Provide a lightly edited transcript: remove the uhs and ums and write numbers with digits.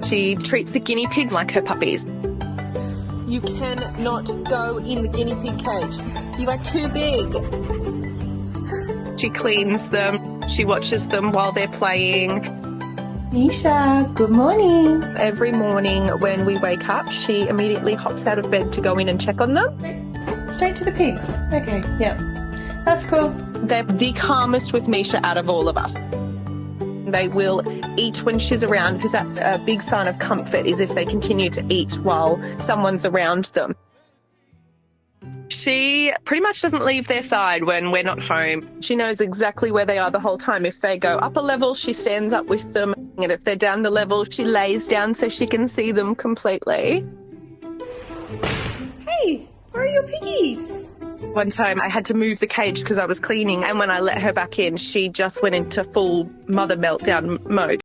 She treats the guinea pigs like her puppies. You cannot go in the guinea pig cage. You are too big. She cleans them. She watches them while they're playing. Meisha, good morning. Every morning when we wake up, she immediately hops out of bed to go in and check on them. Straight to the pigs. Okay, yeah. That's cool. They're the calmest with Meisha out of all of us. They will eat when she's around because that's a big sign of comfort, is if they continue to eat while someone's around them. She pretty much doesn't leave their side when we're not home. She knows exactly where they are the whole time. If they go up a level, she stands up with them. And if they're down the level, she lays down so she can see them completely. Hey, where are your piggies? One time I had to move the cage because I was cleaning, and when I let her back in, she just went into full mother meltdown mode.